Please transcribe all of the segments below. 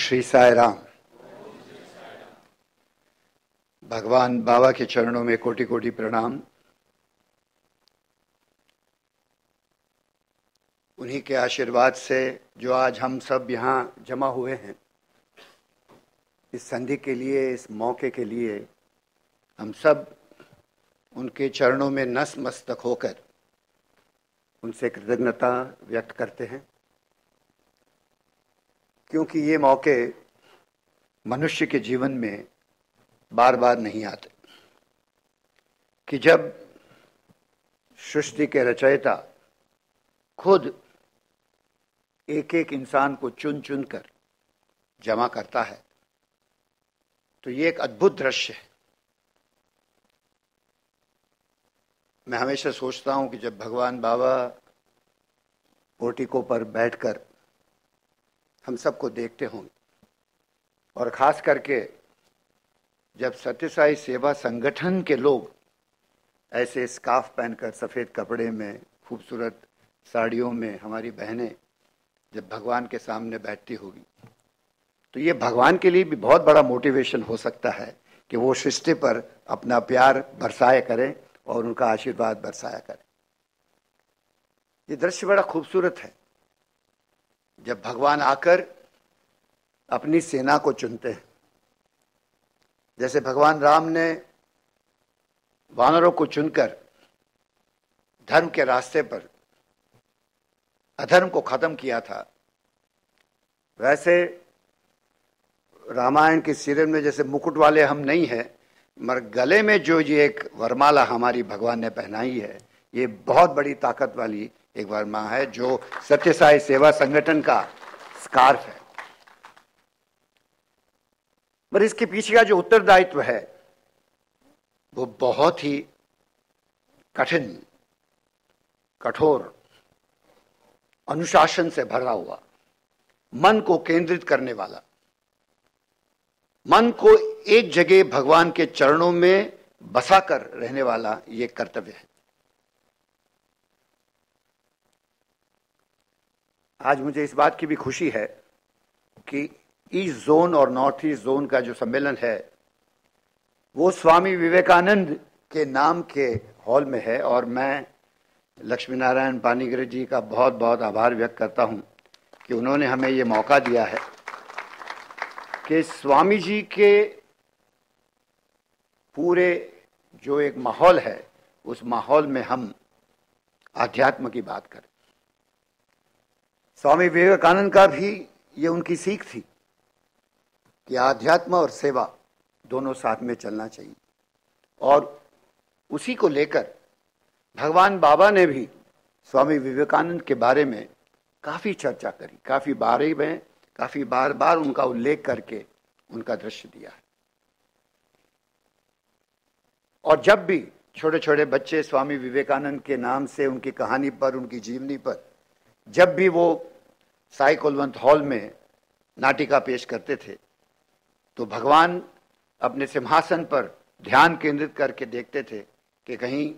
श्री साई राम। भगवान बाबा के चरणों में कोटि कोटि प्रणाम। उन्हीं के आशीर्वाद से जो आज हम सब यहाँ जमा हुए हैं, इस संधि के लिए, इस मौके के लिए हम सब उनके चरणों में नतमस्तक होकर उनसे कृतज्ञता व्यक्त करते हैं, क्योंकि ये मौके मनुष्य के जीवन में बार बार नहीं आते कि जब सृष्टि के रचयिता खुद एक एक इंसान को चुन चुन कर जमा करता है, तो ये एक अद्भुत दृश्य है। मैं हमेशा सोचता हूं कि जब भगवान बाबा पोर्टिको पर बैठकर हम सबको देखते होंगे, और खास करके जब सत्य साई सेवा संगठन के लोग ऐसे स्कार्फ पहनकर, सफ़ेद कपड़े में, खूबसूरत साड़ियों में हमारी बहनें जब भगवान के सामने बैठती होगी, तो ये भगवान के लिए भी बहुत बड़ा मोटिवेशन हो सकता है कि वो सृष्टि पर अपना प्यार बरसाया करें और उनका आशीर्वाद बरसाया करें। ये दृश्य बड़ा खूबसूरत है जब भगवान आकर अपनी सेना को चुनते हैं। जैसे भगवान राम ने वानरों को चुनकर धर्म के रास्ते पर अधर्म को खत्म किया था, वैसे रामायण के सीरियल में जैसे मुकुट वाले हम नहीं हैं, मगर गले में जो ये एक वरमाला हमारी भगवान ने पहनाई है, ये बहुत बड़ी ताकत वाली एक वरमाला है जो सत्य साई सेवा संगठन का स्कार्फ है। पर इसके पीछे का जो उत्तरदायित्व है वो बहुत ही कठिन, कठोर, अनुशासन से भरा हुआ, मन को केंद्रित करने वाला, मन को एक जगह भगवान के चरणों में बसा कर रहने वाला ये कर्तव्य है। आज मुझे इस बात की भी खुशी है कि ईस्ट जोन और नॉर्थ ईस्ट जोन का जो सम्मेलन है वो स्वामी विवेकानंद के नाम के हॉल में है, और मैं लक्ष्मी नारायण पानीग्रह जी का बहुत बहुत आभार व्यक्त करता हूं कि उन्होंने हमें ये मौका दिया है कि स्वामी जी के पूरे जो एक माहौल है, उस माहौल में हम आध्यात्म की बात करें। स्वामी विवेकानंद का भी ये उनकी सीख थी कि आध्यात्म और सेवा दोनों साथ में चलना चाहिए, और उसी को लेकर भगवान बाबा ने भी स्वामी विवेकानंद के बारे में काफी चर्चा करी, काफी बार बार उनका उल्लेख करके उनका दृश्य दिया है। और जब भी छोटे छोटे बच्चे स्वामी विवेकानंद के नाम से, उनकी कहानी पर, उनकी जीवनी पर, जब भी वो साई कुलवंत हॉल में नाटिका पेश करते थे, तो भगवान अपने सिंहासन पर ध्यान केंद्रित करके देखते थे कि कहीं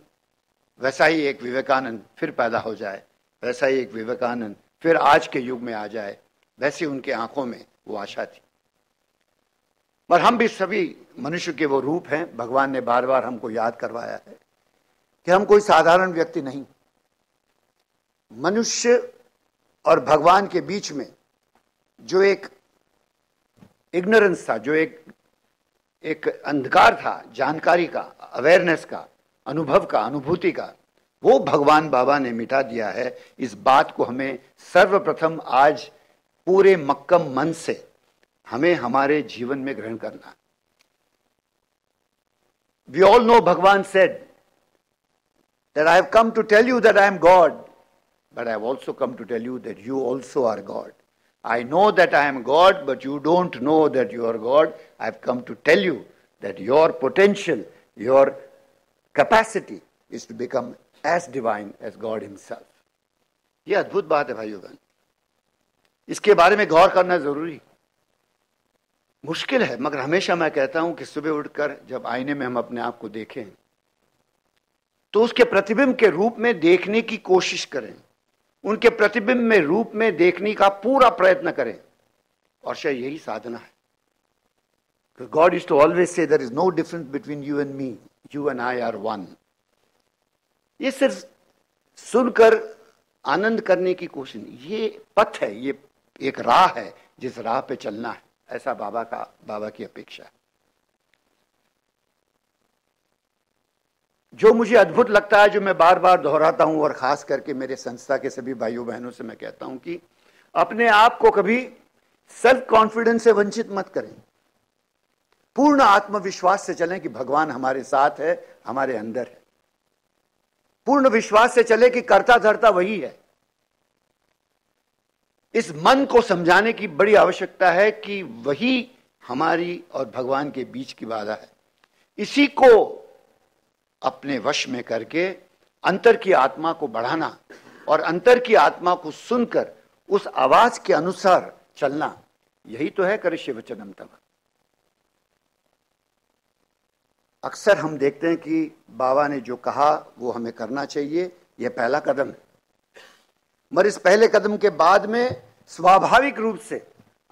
वैसा ही एक विवेकानंद फिर पैदा हो जाए, वैसा ही एक विवेकानंद फिर आज के युग में आ जाए। वैसी उनके आंखों में वो आशा थी। पर हम भी सभी मनुष्य के वो रूप हैं। भगवान ने बार बार हमको याद करवाया है कि हम कोई साधारण व्यक्ति नहीं। मनुष्य और भगवान के बीच में जो एक इग्नोरेंस था, जो एक अंधकार था, जानकारी का, अवेयरनेस का, अनुभव का, अनुभूति का, वो भगवान बाबा ने मिटा दिया है। इस बात को हमें सर्वप्रथम आज पूरे मक्कम मन से हमें हमारे जीवन में ग्रहण करना। We all know Bhagwan said that I have come to tell you that I am God, but I have also come to tell you that you also are God. I know that I am God, but you don't know that you are God. I have come to tell you that your potential, your capacity is to become as divine as God himself. ये अद्भुत बात है भाइयों बहन, इसके बारे में गौर करना जरूरी। मुश्किल है, मगर हमेशा मैं कहता हूं कि सुबह उठकर जब आईने में हम अपने आप को देखें, तो उसके प्रतिबिंब के रूप में देखने की कोशिश करें, उनके प्रतिबिंब में रूप में देखने का पूरा प्रयत्न करें, और शायद यही साधना है। God is to always say there is no difference between you and me, you and I are one. ये सिर्फ सुनकर आनंद करने की कोशिश नहीं, ये पथ है, ये एक राह है जिस राह पे चलना है, ऐसा बाबा की अपेक्षा है। जो मुझे अद्भुत लगता है, जो मैं बार बार दोहराता हूं और खास करके मेरे संस्था के सभी भाइयों बहनों से मैं कहता हूं कि अपने आप को कभी सेल्फ कॉन्फिडेंस से वंचित मत करें। पूर्ण आत्मविश्वास से चलें कि भगवान हमारे साथ है, हमारे अंदर है। पूर्ण विश्वास से चले कि कर्ता धर्ता वही है। इस मन को समझाने की बड़ी आवश्यकता है कि वही हमारी और भगवान के बीच की बाधा है। इसी को अपने वश में करके अंतर की आत्मा को बढ़ाना और अंतर की आत्मा को सुनकर उस आवाज के अनुसार चलना, यही तो है करिष्ये वचनम तव। अक्सर हम देखते हैं कि बाबा ने जो कहा वो हमें करना चाहिए, यह पहला कदम है। मगर इस पहले कदम के बाद में स्वाभाविक रूप से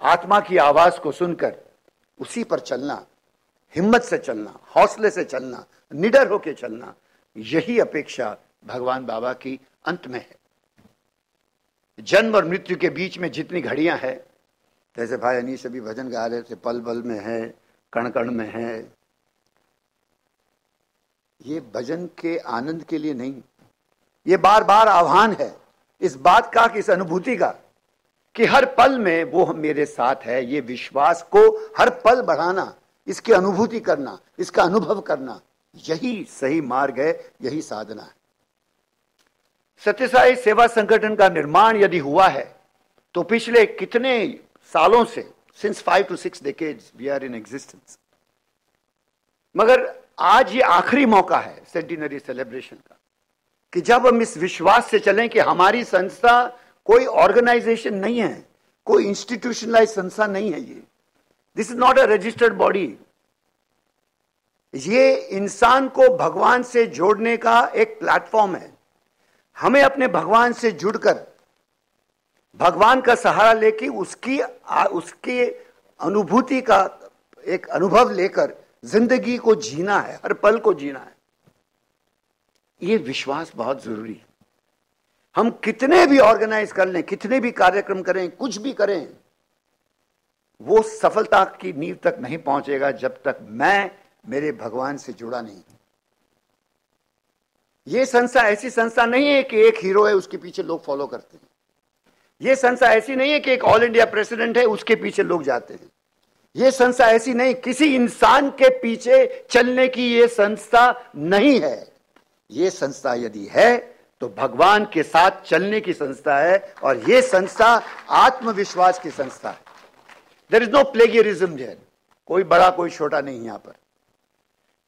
आत्मा की आवाज को सुनकर उसी पर चलना, हिम्मत से चलना, हौसले से चलना, निडर होकर चलना, यही अपेक्षा भगवान बाबा की अंत में है। जन्म और मृत्यु के बीच में जितनी घड़ियां हैं, जैसे भाई अनीश अभी भजन गा रहे थे, पल पल में है, कण कण में है, ये भजन के आनंद के लिए नहीं, ये बार बार आह्वान है इस बात का, कि इस अनुभूति का कि हर पल में वो मेरे साथ है। ये विश्वास को हर पल बढ़ाना, इसकी अनुभूति करना, इसका अनुभव करना, यही सही मार्ग है, यही साधना है। सत्यसाई सेवा संगठन का निर्माण यदि हुआ है तो पिछले कितने सालों से, since 5 to 6 decades we are in existence. मगर आज ये आखिरी मौका है सेंटिनरी सेलिब्रेशन का, कि जब हम इस विश्वास से चलें कि हमारी संस्था कोई ऑर्गेनाइजेशन नहीं है, कोई इंस्टीट्यूशनलाइज संस्था नहीं है, ये this is not a registered body. ये इंसान को भगवान से जोड़ने का एक प्लेटफॉर्म है। हमें अपने भगवान से जुड़कर भगवान का सहारा लेके उसकी अनुभूति का एक अनुभव लेकर जिंदगी को जीना है, हर पल को जीना है। ये विश्वास बहुत जरूरी है। हम कितने भी ऑर्गेनाइज कर लें, कितने भी कार्यक्रम करें, कुछ भी करें, वो सफलता की नींव तक नहीं पहुंचेगा जब तक मैं मेरे भगवान से जुड़ा नहीं। ये संस्था ऐसी संस्था नहीं है कि एक हीरो है उसके पीछे लोग फॉलो करते हैं। ये संस्था ऐसी नहीं है कि एक ऑल इंडिया प्रेसिडेंट है उसके पीछे लोग जाते हैं। ये संस्था ऐसी नहीं, किसी इंसान के पीछे चलने की ये संस्था नहीं है। ये संस्था यदि है तो भगवान के साथ चलने की संस्था है, और ये संस्था आत्मविश्वास की संस्था है। There is no plagiarism here, कोई बड़ा कोई छोटा नहीं। यहां पर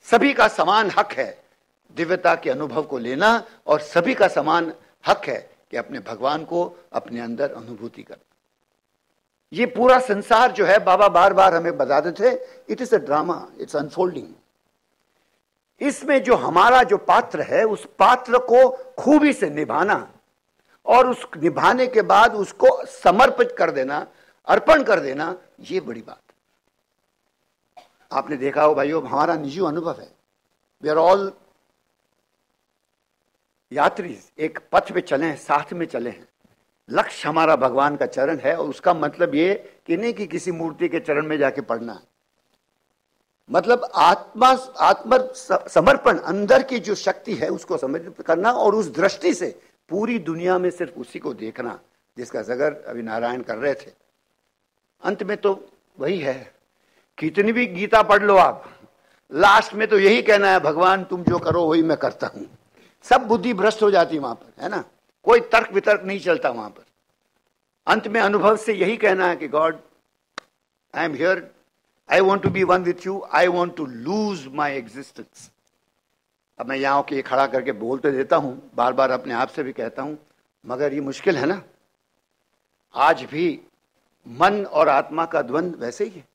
सभी का समान हक है दिव्यता के अनुभव को लेना, और सभी का समान हक है कि अपने भगवान को अपने अंदर अनुभूति करना। ये पूरा संसार जो है, बाबा बार बार हमें बताते थे, it is a drama, it's unfolding. इसमें जो हमारा जो पात्र है, उस पात्र को खूबी से निभाना, और उस निभाने के बाद उसको समर्पित कर देना, अर्पण कर देना, ये बड़ी बात है। आपने देखा हो भाइयों, हमारा निजी अनुभव है, वी आर ऑल यात्री, एक पथ पे चले हैं, साथ में चले हैं। लक्ष्य हमारा भगवान का चरण है, और उसका मतलब ये कि नहीं कि किसी मूर्ति के चरण में जाके पड़ना है। मतलब आत्म समर्पण, अंदर की जो शक्ति है उसको समर्पित करना, और उस दृष्टि से पूरी दुनिया में सिर्फ उसी को देखना जिसका जिक्र अभी नारायण कर रहे थे। अंत में तो वही है, कितनी भी गीता पढ़ लो आप, लास्ट में तो यही कहना है, भगवान तुम जो करो वही मैं करता हूं। सब बुद्धि भ्रष्ट हो जाती वहां पर, है ना, कोई तर्क वितर्क नहीं चलता वहां पर। अंत में अनुभव से यही कहना है कि God, I am here, I want to be one with you, I want to lose my existence. अब मैं यहां के खड़ा करके बोलते देता हूं, बार बार अपने आप से भी कहता हूं, मगर ये मुश्किल है ना। आज भी मन और आत्मा का द्वंद्व वैसे ही है,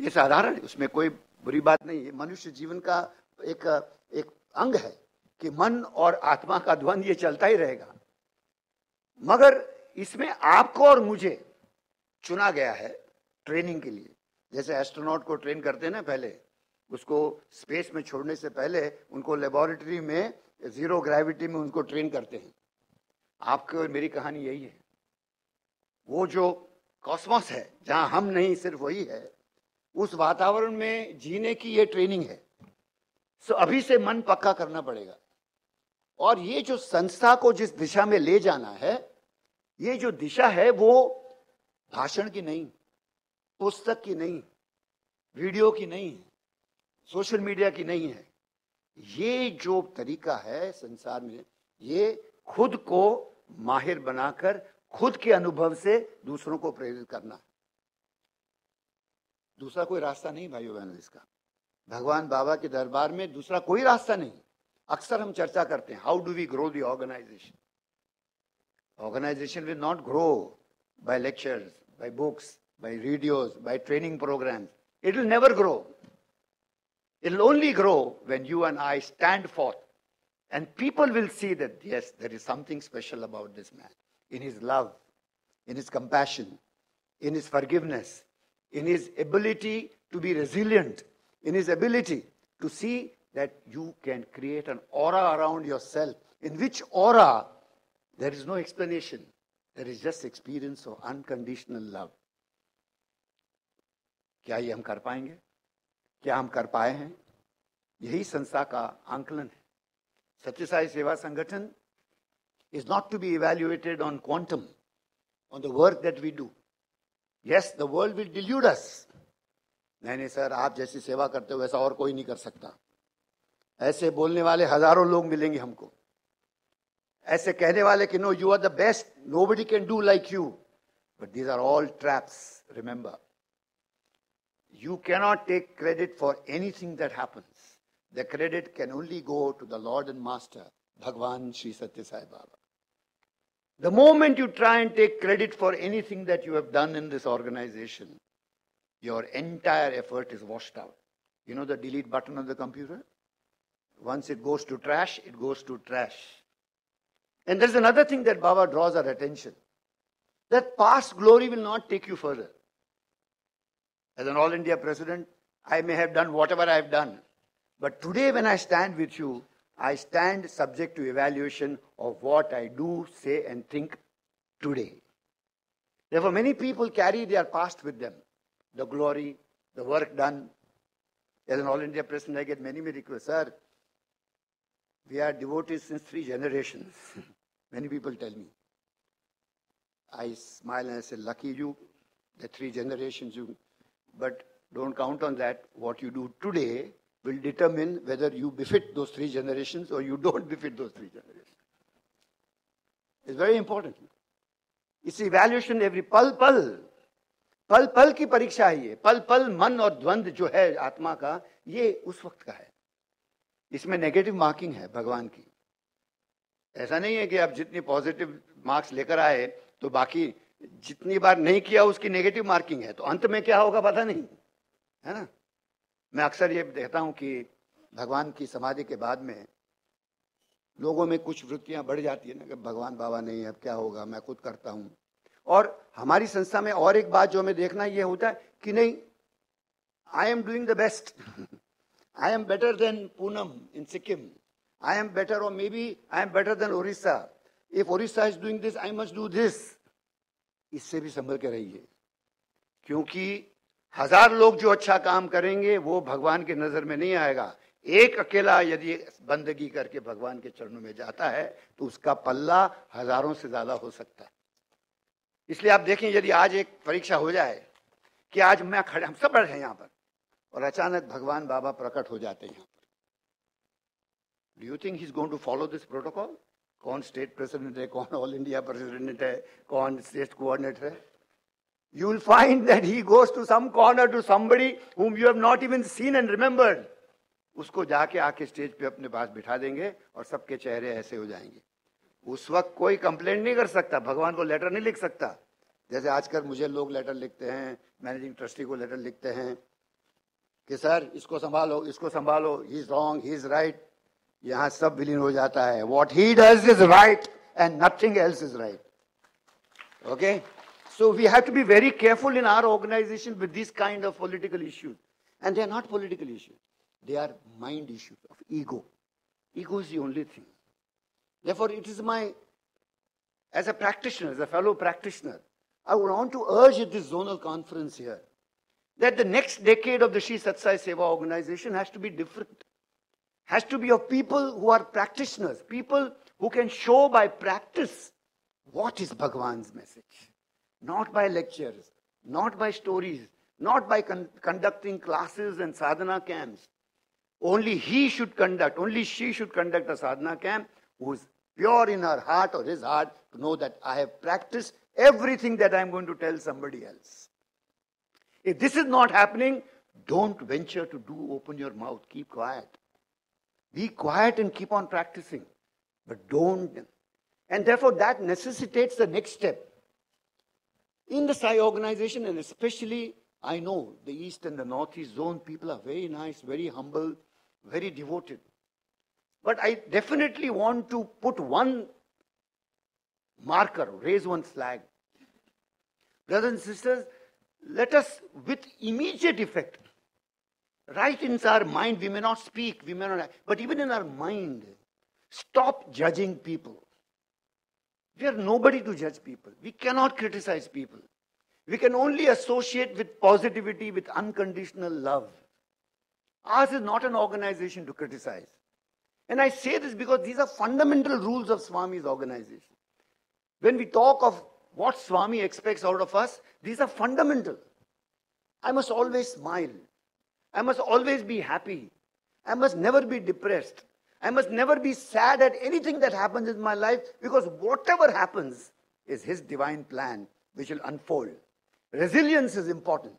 ये साधारण है, उसमें कोई बुरी बात नहीं है। मनुष्य जीवन का एक अंग है कि मन और आत्मा का द्वंद्व ये चलता ही रहेगा। मगर इसमें आपको और मुझे चुना गया है ट्रेनिंग के लिए। जैसे एस्ट्रोनॉट को ट्रेन करते हैं ना, पहले उसको स्पेस में छोड़ने से पहले उनको लेबोरेटरी में जीरो ग्रेविटी में उनको ट्रेन करते हैं। आपकी और मेरी कहानी यही है। वो जो कॉस्मोस है जहां हम नहीं, सिर्फ वही है, उस वातावरण में जीने की ये ट्रेनिंग है। सो अभी से मन पक्का करना पड़ेगा। और ये जो संस्था को जिस दिशा में ले जाना है, ये जो दिशा है वो भाषण की नहीं, पुस्तक की नहीं, वीडियो की नहीं, सोशल मीडिया की नहीं है। ये जो तरीका है संसार में, ये खुद को माहिर बनाकर खुद के अनुभव से दूसरों को प्रेरित करना। दूसरा कोई रास्ता नहीं भाइयों बहनों इसका। भगवान बाबा के दरबार में दूसरा कोई रास्ता नहीं। अक्सर हम चर्चा करते हैं, how do we grow the organisation. Organisation will not grow by lectures, by books, by radios, by training programmes. It will never grow. It will only grow when you and I stand forth, and people will see that yes, there is something special about this man, in his love, in his compassion, in his forgiveness, in his ability to be resilient, in his ability to see that you can create an aura around yourself, in which aura there is no explanation, there is just experience of unconditional love. क्या ये हम कर पाएंगे? क्या हम कर पाए हैं? यही संस्था का आंकलन है। सत्य साई सेवा संगठन is not to be evaluated on quantum, on the work that we do. Yes, the world will delude us. नहीं सर, आप जैसी सेवा करते हो वैसा और कोई नहीं कर सकता। ऐसे बोलने वाले हजारों लोग मिलेंगे हमको, ऐसे कहने वाले कि no, you are the best, nobody can do like you. But these are all traps. Remember, you cannot take credit for anything that happens. The credit can only go to the Lord and Master, Bhagwan Sri Satya Sai Baba. The moment you try and take credit for anything that you have done in this organization, your entire effort is washed out. You know the delete button on the computer? Once it goes to trash, it goes to trash. And there's another thing that Baba draws our attention, that past glory will not take you further. As an All India President, I may have done whatever I have done. But today when I stand with you, I stand subject to evaluation of what I do, say and think today. Therefore, many people carry their past with them. The glory, the work done. As an All India President, I get many requests. Sir, we are devotees since 3 generations. Many people tell me. I smile and I say, lucky you, the 3 generations you. But don't count on that. What you do today will determine whether you befit those 3 generations or you don't befit those 3 generations. It's very important. It's evaluation every पल पल की परीक्षा है ये। पल मन और द्वंद जो है आत्मा का, ये उस वक्त का है। इसमें नेगेटिव मार्किंग है भगवान की। ऐसा नहीं है कि आप जितनी पॉजिटिव मार्क्स लेकर आए तो बाकी जितनी बार नहीं किया उसकी नेगेटिव मार्किंग है, तो अंत में क्या होगा पता नहीं, है ना। मैं अक्सर ये देखता हूं कि भगवान की समाधि के बाद में लोगों में कुछ वृत्तियां बढ़ जाती है ना, कि भगवान बाबा नहीं, अब क्या होगा, मैं खुद करता हूं। और हमारी संस्था में और एक बात जो हमें देखना ये होता है कि नहीं, I am doing the best, I am better than Poonam in Sikkim, I am better, और maybe I am better than Odisha, if Odisha is doing this I must do this. इससे भी संभल के रहिए, क्योंकि 1000 लोग जो अच्छा काम करेंगे वो भगवान के नजर में नहीं आएगा। एक अकेला यदि बंदगी करके भगवान के चरणों में जाता है तो उसका पल्ला हजारों से ज्यादा हो सकता है। इसलिए आप देखें, यदि आज एक परीक्षा हो जाए कि आज मैं खड़े, हम सब बैठे हैं यहाँ पर, और अचानक भगवान बाबा प्रकट हो जाते हैं यहाँ पर, do you think he is going to follow this protocol? कौन स्टेट प्रेसिडेंट है, कौन ऑल इंडिया प्रेसिडेंट है, कौन स्टेट कोऑर्डिनेटर है? You will find that he goes to some corner to somebody whom you have not even seen and remembered. उसको जाके आके stage पे अपने पास बिठा देंगे और सबके चेहरे ऐसे हो जाएंगे। उस वक्त कोई कंप्लेंट नहीं कर सकता, भगवान को लेटर नहीं लिख सकता। जैसे आजकल मुझे लोग लेटर लिखते हैं, मैनेजिंग ट्रस्टी को लेटर लिखते हैं कि सर इसको संभालो, इसको संभालो, he is wrong, he is right. यहाँ सब विलीन हो जाता है, what he does is right and nothing else is right. Okay, So we have to be very careful in our organization with these kind of political issues. And they are not political issues. They are mind issues of ego. Ego is the only thing. Therefore, it is as a practitioner, as a fellow practitioner, I would want to urge at this zonal conference here that the next decade of the Sri Sathya Sai Seva organization has to be different. Has to be of people who are practitioners, people who can show by practice what is Bhagwan's message. Not by lectures, not by stories, not by conducting classes and sadhana camps. Only he should conduct, only she should conduct a sadhana camp who is pure in her heart or his heart to know that I have practiced everything that I am going to tell somebody else. If this is not happening, don't venture to open your mouth. Keep quiet. Be quiet and keep on practicing. But don't. And therefore that necessitates the next step. In the Sai organization, and especially I know the East and the Northeast zone, people are very nice, very humble, very devoted. But I definitely want to put one marker, raise one flag. Brothers and sisters, let us, with immediate effect, right in our mind, we may not speak, we may not, but even in our mind, stop judging people. We are nobody to judge people. We cannot criticize people. We can only associate with positivity, with unconditional love. Ours is not an organization to criticize. And I say this because these are fundamental rules of Swami's organization. When we talk of what Swami expects out of us, these are fundamental. I must always smile. I must always be happy. I must never be depressed. I must never be sad at anything that happens in my life, because whatever happens is his divine plan which will unfold. Resilience is important.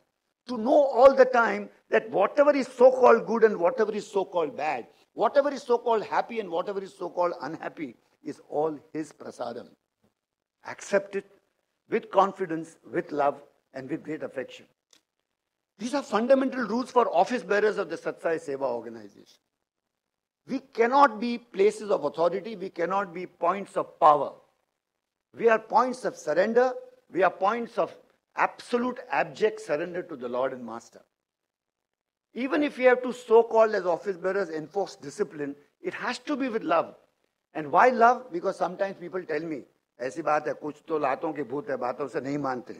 To know all the time that whatever is so-called good and whatever is so-called bad, whatever is so-called happy and whatever is so-called unhappy is all his prasadam. Accept it with confidence, with love and with great affection. These are fundamental rules for office bearers of the Sathya Sai Seva organization. We cannot be places of authority. We cannot be points of power. We are points of surrender. We are points of absolute abject surrender to the Lord and Master. Even if we have to so-called as office bearers enforce discipline, it has to be with love. And why love? Because sometimes people tell me, ऐसी बात है, कुछ तो लातों के भूत है, बातों से नहीं मानते,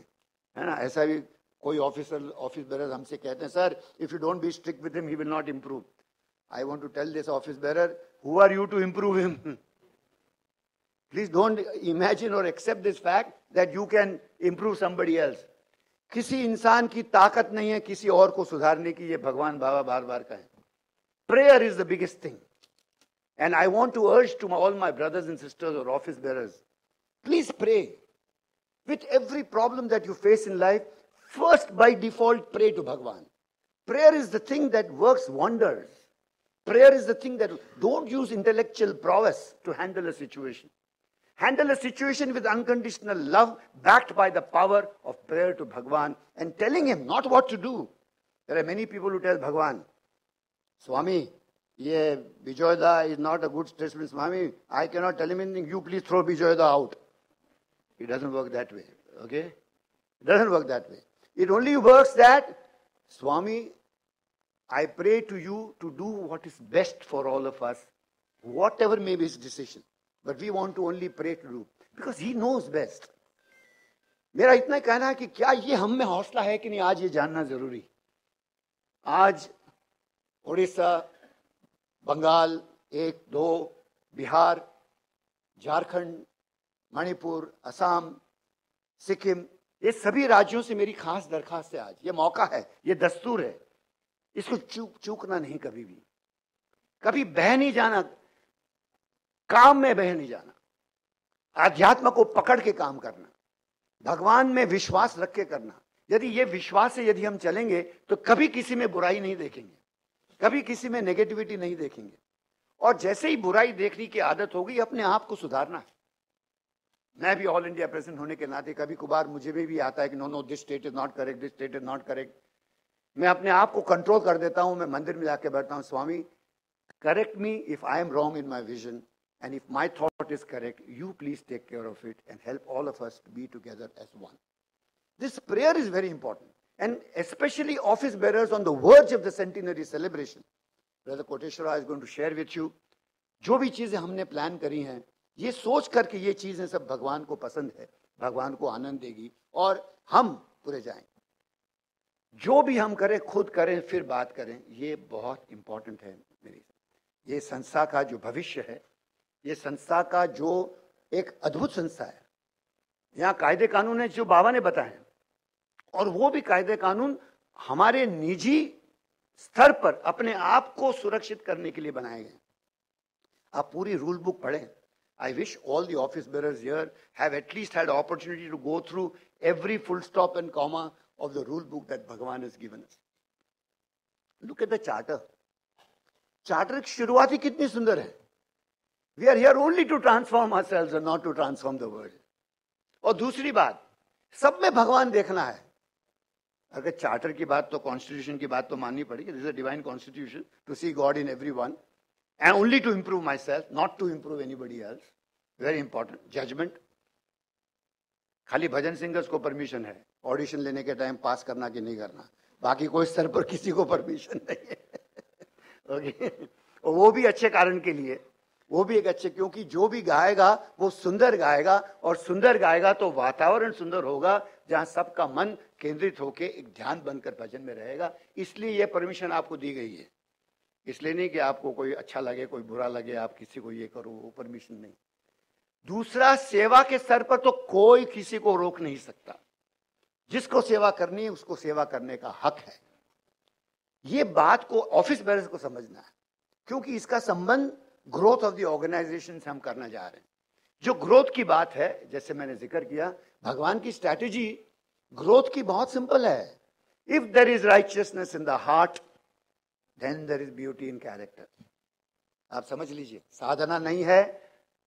है ना? ऐसा भी कोई office bearers हमसे कहते हैं, sir, if you don't be strict with him, he will not improve. I want to tell this office bearer, who are you to improve him? Please don't imagine or accept this fact that you can improve somebody else. किसी इंसान की ताकत नहीं है किसी और को सुधारने की, ये भगवान बाबा बार बार कहें. Prayer is the biggest thing. And I want to urge to all my brothers and sisters or office bearers, please pray. With every problem that you face in life, first by default pray to Bhagwan. Prayer is the thing that works wonders. Prayer is the thing that, don't use intellectual prowess to handle a situation. Handle a situation with unconditional love, backed by the power of prayer to Bhagwan and telling him not what to do. There are many people who tell Bhagwan, Swami, yeah, Bijoyda is not a good statesman. Swami, I cannot tell him anything. You please throw Bijoyda out. It doesn't work that way. Okay? It doesn't work that way. It only works that, Swami, I pray to you to do what is best for all of us, whatever may be his decision. But we want to only pray to do, because he knows best. मेरा इतना कहना है कि क्या ये हम में हौसला है कि नहीं, आज ये जानना जरूरी. आज उड़ीसा, बंगाल, 1, 2, बिहार, झारखंड, मणिपुर, असम, सिक्किम, ये सभी राज्यों से मेरी खास दरखास्त है. आज ये मौका है, ये दस्तूर है, इसको चूकना नहीं. कभी भी कभी बह नहीं जाना, काम में बह नहीं जाना, आध्यात्म को पकड़ के काम करना, भगवान में विश्वास रख के करना. यदि ये विश्वास से यदि हम चलेंगे तो कभी किसी में बुराई नहीं देखेंगे, कभी किसी में नेगेटिविटी नहीं देखेंगे. और जैसे ही बुराई देखने की आदत होगी, अपने आप को सुधारना है. मैं भी ऑल इंडिया प्रेसिडेंट होने के नाते कभी कभार मुझे भी आता है कि no this state is not correct, this state is not correct. मैं अपने आप को कंट्रोल कर देता हूं. मैं मंदिर में जाके बैठता हूं, Swami correct me if I am wrong in my vision, and if my thought is correct, you please take care of it and help all of us to be together as one. This prayer is very important, and especially office bearers on the verge of the centenary celebration. Brother Koteshwara is going to share with you जो भी चीजें हमने plan करी हैं, ये सोच करके ये चीजें सब भगवान को पसंद है, भगवान को आनंद देगी और हम पूरे जाएंगे। जो भी हम करें खुद करें फिर बात करें, ये बहुत इंपॉर्टेंट है। मेरी ये संस्था का जो भविष्य है, ये संस्था का जो एक अद्भुत संस्था है, यहाँ कायदे कानून है जो बाबा ने बताए, और वो भी कायदे कानून हमारे निजी स्तर पर अपने आप को सुरक्षित करने के लिए बनाए गए। आप पूरी रूल बुक पढ़ें। I wish all the office bearers here have at least had opportunity to go through every full stop and comma of the rule book that Bhagwan has given us. Look at the charter. Charter की शुरुआत ही कितनी सुंदर है। We are here only to transform ourselves and not to transform the world. और दूसरी बात, सब में भगवान देखना है। अगर चार्टर की बात तो कॉन्स्टिट्यूशन की बात तो माननी पड़ेगी। This is a divine constitution to see God in everyone and only to improve myself, not to improve anybody else. Very important. Judgment. खाली भजन सिंगर्स को परमिशन है ऑडिशन लेने के टाइम पास करना कि नहीं करना, बाकी कोई स्तर पर किसी को परमिशन नहीं है। ओके, और वो भी अच्छे कारण के लिए, वो भी एक अच्छे, क्योंकि जो भी गाएगा वो सुंदर गाएगा, और सुंदर गाएगा तो वातावरण सुंदर होगा जहां सबका मन केंद्रित होकर एक ध्यान बनकर भजन में रहेगा। इसलिए ये परमिशन आपको दी गई है, इसलिए नहीं कि आपको कोई अच्छा लगे कोई बुरा लगे आप किसी को ये करो, वो परमिशन नहीं। दूसरा, सेवा के स्तर पर तो कोई किसी को रोक नहीं सकता। जिसको सेवा करनी है उसको सेवा करने का हक है। ये बात को ऑफिस बेयर्स को समझना है, क्योंकि इसका संबंध ग्रोथ ऑफ द ऑर्गेनाइजेशन से हम करना जा रहे हैं। जो ग्रोथ की बात है, जैसे मैंने जिक्र किया, भगवान की स्ट्रैटेजी ग्रोथ की बहुत सिंपल है। If there is righteousness in the heart then there is beauty in character. आप समझ लीजिए, साधना नहीं है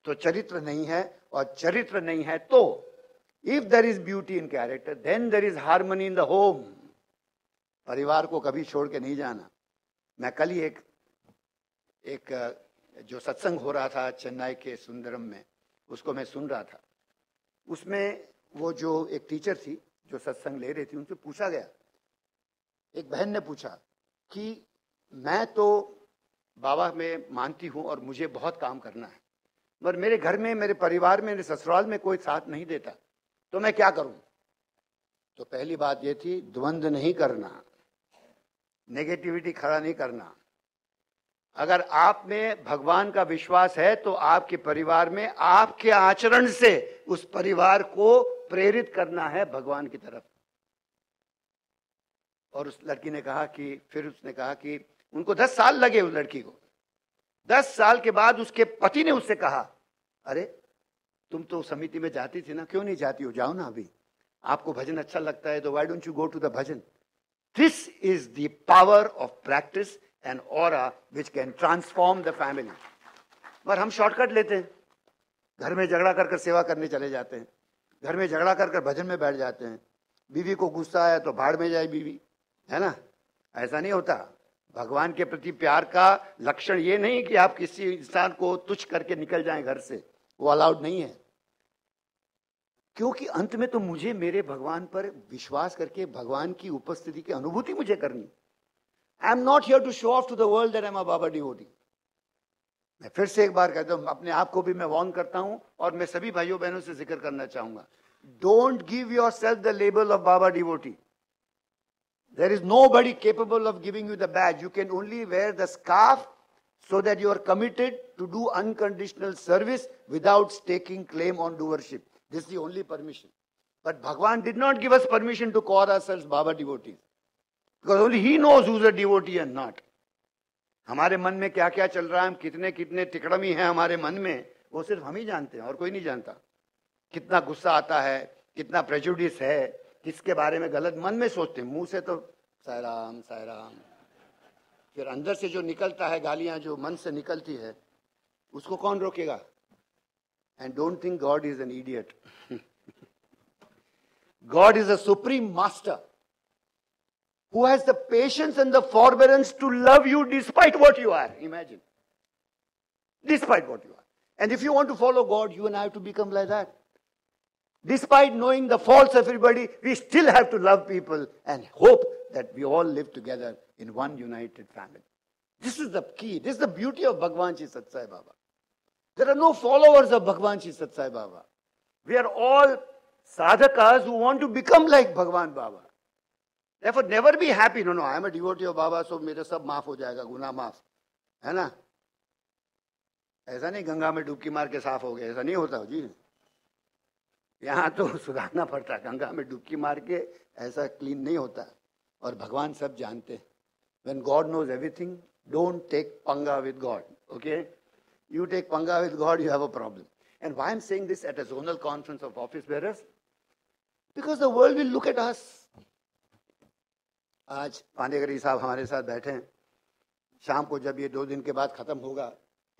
तो चरित्र नहीं है, और चरित्र नहीं है तो if there is beauty in character then there is harmony in the home. परिवार को कभी छोड़ के नहीं जाना। मैं कल ही एक जो सत्संग हो रहा था चेन्नई के सुंदरम में, उसको मैं सुन रहा था। उसमें वो जो एक टीचर थी जो सत्संग ले रही थी, उनसे पूछा गया, एक बहन ने पूछा कि मैं तो बाबा में मानती हूं और मुझे बहुत काम करना है, मगर मेरे घर में, मेरे परिवार में, मेरे ससुराल में कोई साथ नहीं देता, तो मैं क्या करूं? तो पहली बात ये थी, द्वंद्व नहीं करना, नेगेटिविटी खड़ा नहीं करना। अगर आप में भगवान का विश्वास है तो आपके परिवार में आपके आचरण से उस परिवार को प्रेरित करना है भगवान की तरफ। और उस लड़की ने कहा कि, फिर उसने कहा कि उनको 10 साल लगे उस लड़की को। 10 साल के बाद उसके पति ने उससे कहा, अरे तुम तो समिति में जाती थी ना, क्यों नहीं जाती हो? जाओ ना, अभी आपको भजन अच्छा लगता है तो why don't you go to the bhajan. This is the power of practice and aura which can transform the family. पर हम शॉर्टकट लेते हैं, घर में झगड़ा कर सेवा करने चले जाते हैं, घर में झगड़ा कर भजन में बैठ जाते हैं। बीवी को गुस्सा आया तो भाड़ में जाए बीवी, है ना? ऐसा नहीं होता। भगवान के प्रति प्यार का लक्षण ये नहीं कि आप किसी इंसान को तुच्छ करके निकल जाएं घर से, वो अलाउड नहीं है। क्योंकि अंत में तो मुझे मेरे भगवान पर विश्वास करके भगवान की उपस्थिति की अनुभूति मुझे करनी। I am not here to show off to the world that I am a baba devotee. मैं फिर से एक बार कहता हूं, अपने आप को भी मैं वार्न करता हूं, और मैं सभी भाइयों बहनों से जिक्र करना चाहूंगा, don't give yourself the label of Baba devotee. There is nobody capable of giving you the badge. You can only wear the scarf so that you are committed to do unconditional service without staking claim on doership. This is the only permission. But Bhagwan did not give us permission to call ourselves Baba devotees. Because only He knows who's a devotee and not. हमारे मन में क्या क्या चल रहा है, हम कितने कितने तिकड़मी हैं हमारे मन में, वो सिर्फ हम ही जानते हैं और कोई नहीं जानता। कितना गुस्सा आता है, कितना प्रेजुडिस है, किसके बारे में गलत मन में सोचते हैं। मुंह से तो साई राम साई राम, फिर अंदर से जो निकलता है गालियां जो मन से निकलती है, उसको कौन रोकेगा? And don't think God is an idiot. God is a supreme master who has the patience and the forbearance to love you despite what you are. Imagine. Despite what you are. And if you want to follow God, you and I have to become like that. Despite knowing the faults of everybody, we still have to love people and hope that we all live together in one united family. This is the key. This is the beauty of Bhagwan Sri Sathya Sai Baba. There are no followers of Bhagwan Sri Sathya Sai Baba. We are all sadhakas who want to become like Bhagwan Baba. Therefore, never be happy. No, I am a devotee of Baba, so मेरे सब माफ हो जाएगा, गुनाह माफ, है ना? ऐसा नहीं गंगा में डुबकी मार के साफ हो गए, ऐसा नहीं होता जी. यहाँ तो सुधारना पड़ता है. गंगा में डुबकी मार के ऐसा क्लीन नहीं होता. और भगवान सब जानते हैं. When God knows everything, don't take panga with God. Okay? You take panga with God, you have a problem. And why I'm saying this at a zonal conference of office bearers? Because the world will look at us. आज पांडेगरी साहब हमारे साथ बैठे हैं. शाम को जब ये 2 दिन के बाद खत्म होगा,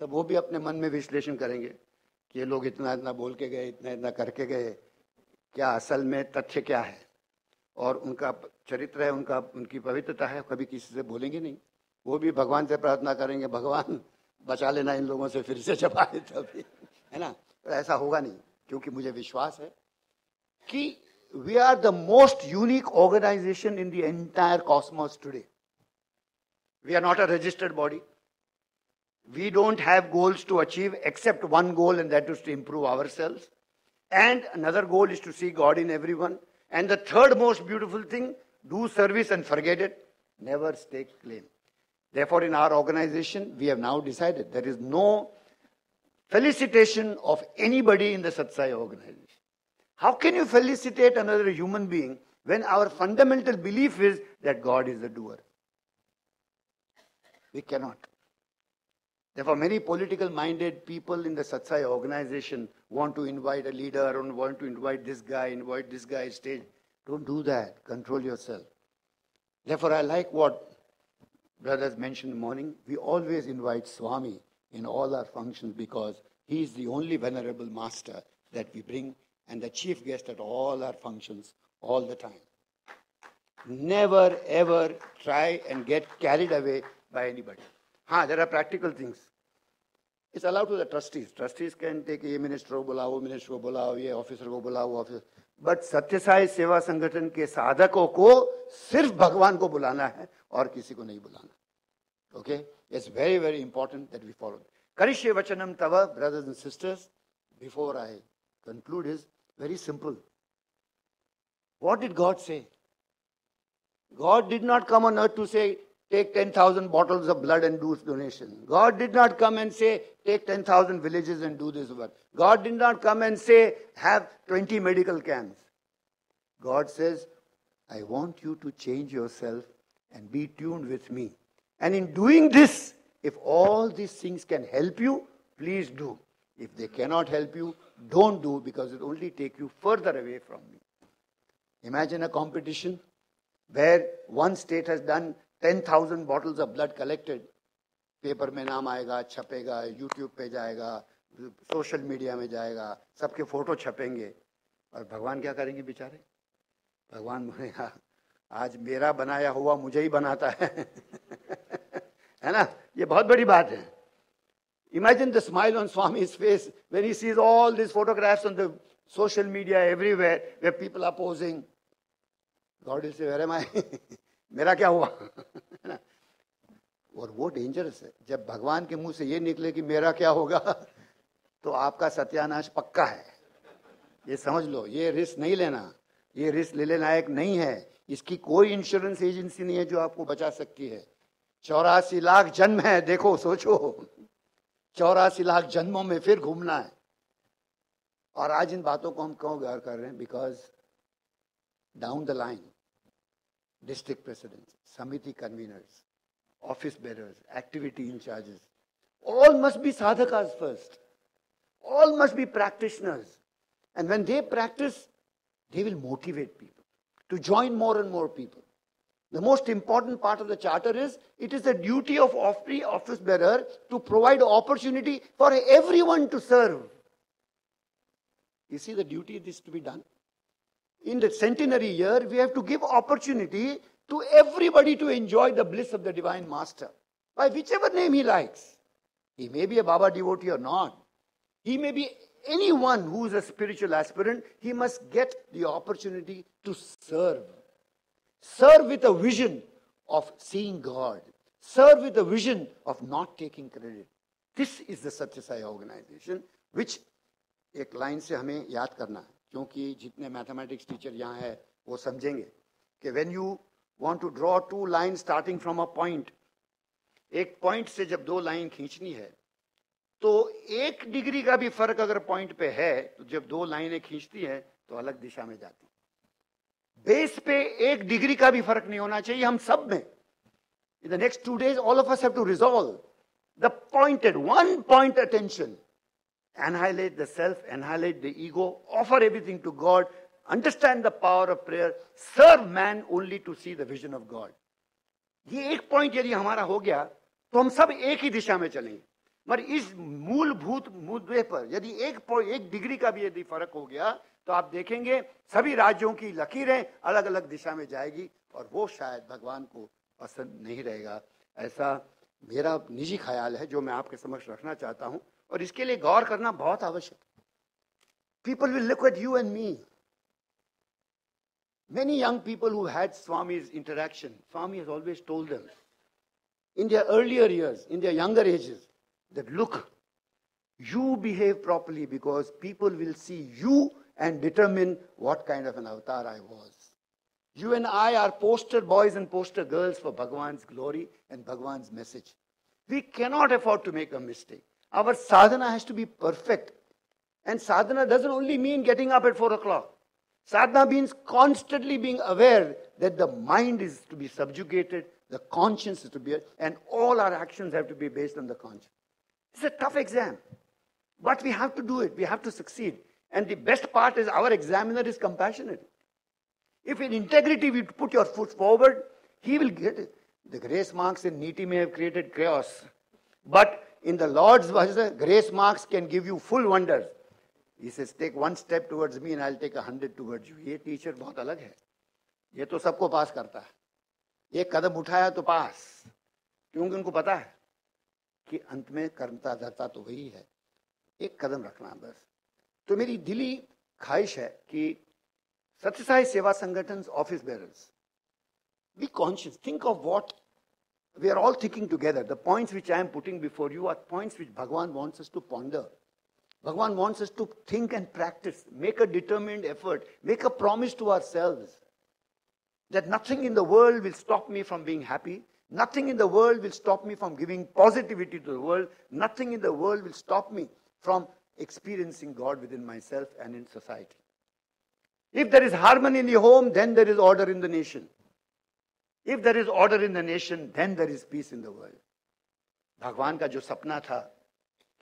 तब वो भी अपने मन में विश्लेषण करेंगे कि ये लोग इतना इतना बोल के गए, इतना इतना करके गए, क्या असल में तथ्य क्या है, और उनका चरित्र है, उनकी पवित्रता है, कभी किसी से बोलेंगे नहीं. वो भी भगवान से प्रार्थना करेंगे, भगवान बचा लेना इन लोगों से, फिर से छपाए तभी, है ना. तो ऐसा होगा नहीं, क्योंकि मुझे विश्वास है कि we are the most unique organization in the entire cosmos today. We are not a registered body. We don't have goals to achieve except one goal, and that is to improve ourselves. And another goal is to see God in everyone. And the third most beautiful thing, do service and forget it. Never stake claim. Therefore, in our organization, we have now decided there is no felicitation of anybody in the Sathya Sai organization. How can you felicitate another human being when our fundamental belief is that God is the doer? We cannot. Therefore, many political-minded people in the Sathya Sai organization want to invite a leader, or want to invite this guy stage. Don't do that. Control yourself. Therefore, I like what brothers mentioned in the morning. We always invite Swami in all our functions because he is the only venerable master that we bring, and the chief guest at all our functions all the time. Never ever try and get carried away by anybody. There are practical things. It's allowed to the trustees. Trustees can take a minister को बुलाओ, ये officer को बुलाओ, officer. But Sathya Sai Seva Sangathan के साधकों को सिर्फ भगवान को बुलाना है और किसी को नहीं बुलाना. Okay? It's very, very important that we follow. Karishye Vachanam Tava, brothers and sisters, before I conclude, is very simple. What did God say? God did not come on earth to say, take 10,000 bottles of blood and do donation. God did not come and say, take 10,000 villages and do this work. God did not come and say, have 20 medical camps. God says, I want you to change yourself and be tuned with me. And in doing this, if all these things can help you, please do. If they cannot help you, don't do, because it only take you further away from me. Imagine a competition where one state has done 10,000 bottles of blood collected. Paper में नाम आएगा, छपेगा, YouTube पे जाएगा, social media में जाएगा, सबके photo छपेंगे, और भगवान क्या करेंगे बेचारे? भगवान बोलेगा, आज मेरा बनाया हुआ मुझे ही बनाता है. है ना? ये बहुत बड़ी बात है. Imagine the smile on Swami's face when he sees all these photographs on the social media everywhere where people are posing. God will say, where am I? मेरा क्या हुआ? और वो डेंजरस है. जब भगवान के मुंह से ये निकले कि मेरा क्या होगा, तो आपका सत्यानाश पक्का है. ये समझ लो. ये रिस्क नहीं लेना. ये रिस्क लेने लायक नहीं है. इसकी कोई इंश्योरेंस एजेंसी नहीं है जो आपको बचा सकती है. 84 लाख जन्म है. देखो, सोचो, 84 लाख जन्मों में फिर घूमना है. और आज इन बातों को हम क्यों गौर कर रहे हैं? Because down the line, district presidents, samiti conveners, office bearers, activity in charges, all must be sadhakas first. All must be practitioners. And when they practice, they will motivate people to join more and more people. The most important part of the charter is, it is the duty of every office bearer to provide opportunity for everyone to serve. You see the duty is to be done. In the centenary year, we have to give opportunity to everybody to enjoy the bliss of the Divine Master, by whichever name he likes. He may be a Baba devotee or not. He may be anyone who is a spiritual aspirant, he must get the opportunity to serve. Serve with a vision of seeing God. Serve with a vision of not taking credit. This is the Satya Sai organization, which एक line से हमें याद करना है, क्योंकि जितने mathematics teacher यहाँ है वो समझेंगे कि when you want to draw two lines starting from a point, एक पॉइंट से जब दो लाइन खींचनी है तो 1 डिग्री का भी फर्क अगर पॉइंट पे है तो जब दो लाइनें खींचती है तो अलग दिशा में जाती। बेस पे 1 डिग्री का भी फर्क नहीं होना चाहिए हम सब में। In the next 2 days, all of us have to resolve the pointed, one point attention. Annihilate the self, annihilate the ego, offer everything to God, understand the power of prayer, serve man only to see the vision of God. ये एक point यदि हमारा हो गया तो हम सब एक ही दिशा में चलेंगे। मगर इस मूलभूत मुद्दे पर यदि एक डिग्री का भी यदि फर्क हो गया तो आप देखेंगे सभी राज्यों की लकीरें अलग अलग दिशा में जाएगी और वो शायद भगवान को पसंद नहीं रहेगा। ऐसा मेरा निजी ख्याल है जो मैं आपके समक्ष रखना चाहता हूं और इसके लिए गौर करना बहुत आवश्यक है। People will look at you and me. Many young people who had Swami's interaction, Swami has always told them in their earlier years, in their younger ages, that look, you behave properly because people will see you and determine what kind of an avatar I was. You and I are poster boys and poster girls for Bhagwan's glory and Bhagwan's message. We cannot afford to make a mistake. Our sadhana has to be perfect. And sadhana doesn't only mean getting up at 4 o'clock. Sadhana means constantly being aware that the mind is to be subjugated, the conscience is to be, and all our actions have to be based on the conscience. It's a tough exam, but we have to do it. We have to succeed. And the best part is our examiner is compassionate. If in integrity we put your foot forward, he will get it. The grace marks in NEETI may have created chaos, but in the Lord's verse, grace marks can give you full wonders. He says, take one step towards me and I'll take 100 towards you. ये teacher बहुत अलग है। ये तो सबको पास करता है। एक कदम उठाया तो पास, क्योंकि उनको पता है कि अंत में करता धरता तो वही है। एक कदम रखना बस। तो मेरी दिली ख्वाहिश है कि सत्य साई सेवा संगठन office bearers, be conscious, think of what we are all thinking together. The points which I am putting before you are points which Bhagwan wants us to ponder. Bhagwan wants us to think and practice, make a determined effort, make a promise to ourselves that nothing in the world will stop me from being happy, nothing in the world will stop me from giving positivity to the world, nothing in the world will stop me from experiencing God within myself and in society. If there is harmony in the home, then there is order in the nation. If there is order in the nation, then there is peace in the world. भगवान का जो सपना था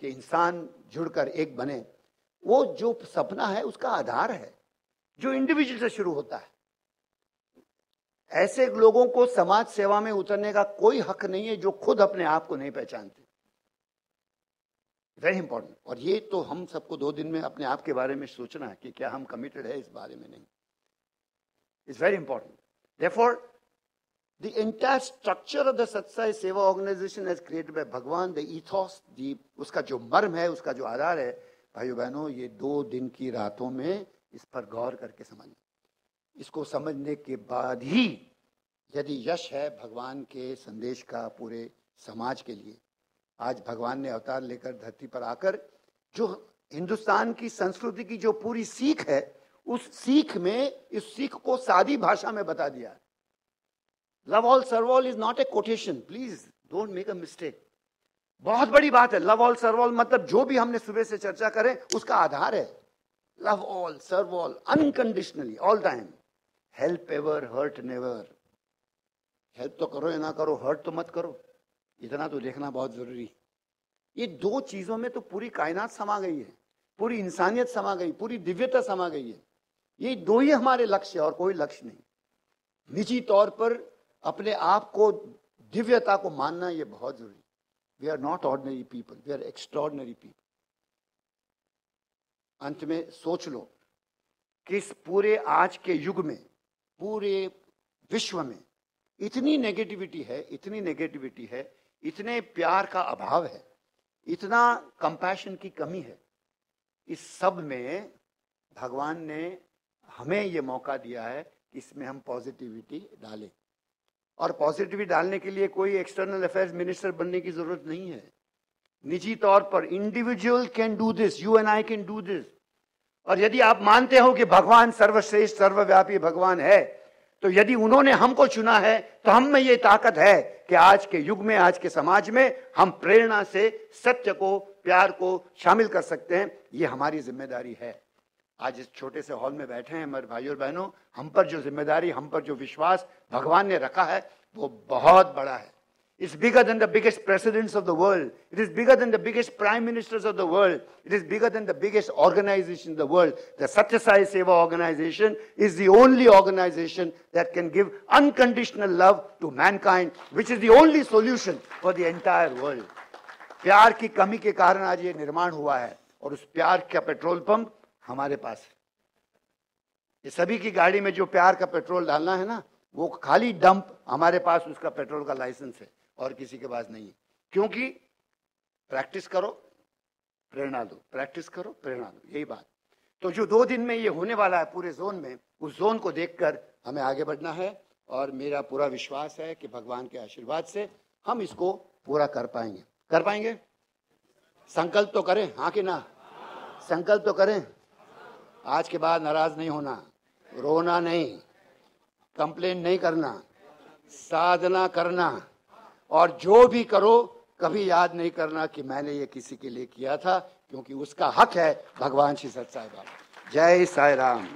कि इंसान जुड़कर एक बने, वो जो सपना है उसका आधार है जो इंडिविजुअल से शुरू होता है। ऐसे लोगों को समाज सेवा में उतरने का कोई हक नहीं है जो खुद अपने आप को नहीं पहचानते। Very important. और ये तो हम सबको 2 दिन में अपने आप के बारे में सोचना है कि क्या हम कमिटेड है इस बारे में। नहीं, it's very important. Therefore the entire structure of the Satsai Seva organization as created by Bhagwan, the ethos, उसका जो मर्म है, उसका जो आधार है, भाइयों बहनों, ये 2 दिन की रातों में इस पर गौर करके समझें। इसको समझने के बाद ही यदि यश है भगवान के संदेश का पूरे समाज के लिए। आज भगवान ने अवतार लेकर धरती पर आकर जो हिंदुस्तान की संस्कृति की जो पूरी सीख है, उस सीख में इस सीख को सादी भाषा में बता दिया। Love all serve all is not a quotation, please don't make a mistake. बहुत बड़ी बात है। लव ऑल सर्व ऑल मतलब जो भी हमने सुबह से चर्चा करें उसका आधार है love all serve all unconditionally all time, help ever hurt never. Help तो करो या ना करो, हर्ट तो मत करो, इतना तो देखना बहुत जरूरी। ये 2 चीजों में तो पूरी कायनात समा गई है, पूरी इंसानियत समा गई, पूरी दिव्यता समा गई है। ये 2 ही हमारे लक्ष्य है और कोई लक्ष्य नहीं। निजी तौर पर अपने आप को दिव्यता को मानना ये बहुत जरूरी। We are not ordinary people, we are extraordinary people. अंत में सोच लो कि इस पूरे आज के युग में, पूरे विश्व में इतनी नेगेटिविटी है, इतनी नेगेटिविटी है, इतने प्यार का अभाव है, इतना कंपैशन की कमी है, इस सब में भगवान ने हमें ये मौका दिया है कि इसमें हम पॉजिटिविटी डालें। और पॉजिटिविटी डालने के लिए कोई एक्सटर्नल अफेयर्स मिनिस्टर बनने की जरूरत नहीं है। निजी तौर पर individual can do this, you and I can do this. और यदि आप मानते हो कि भगवान सर्वश्रेष्ठ सर्वव्यापी भगवान है, तो यदि उन्होंने हमको चुना है तो हम में ये ताकत है कि आज के युग में, आज के समाज में हम प्रेरणा से सत्य को, प्यार को शामिल कर सकते हैं। ये हमारी जिम्मेदारी है। आज इस छोटे से हॉल में बैठे हैं हमारे भाइयों और बहनों, हम पर जो जिम्मेदारी, हम पर जो विश्वास भगवान ने रखा है वो बहुत बड़ा है। It's bigger than the biggest presidents of the world. It is bigger than the biggest prime ministers of the world. It is bigger than the biggest organization in the world. The Satya Sai Seva organization is the only organization that can give unconditional love to mankind, which is the only solution for the entire world. प्यार की कमी के कारण आज ये निर्माण हुआ है और उस प्यार का पेट्रोल पंप हमारे पास है। ये सभी की गाड़ी में जो प्यार का पेट्रोल डालना है ना, वो खाली डंप हमारे पास उसका पेट्रोल का लाइसेंस है और किसी के पास नहीं है। क्योंकि प्रैक्टिस करो, प्रेरणा दो, प्रैक्टिस करो, प्रेरणा दो, यही बात। तो जो 2 दिन में ये होने वाला है पूरे जोन में, उस जोन को देखकर हमें आगे बढ़ना है और मेरा पूरा विश्वास है कि भगवान के आशीर्वाद से हम इसको पूरा कर पाएंगे। कर पाएंगे? संकल्प तो करें, हाँ कि ना? संकल्प तो करें। आज के बाद नाराज नहीं होना, रोना नहीं, कंप्लेन नहीं करना, साधना करना, और जो भी करो कभी याद नहीं करना कि मैंने ये किसी के लिए किया था, क्योंकि उसका हक है भगवान श्री सत्य साई बाबा। जय साई राम।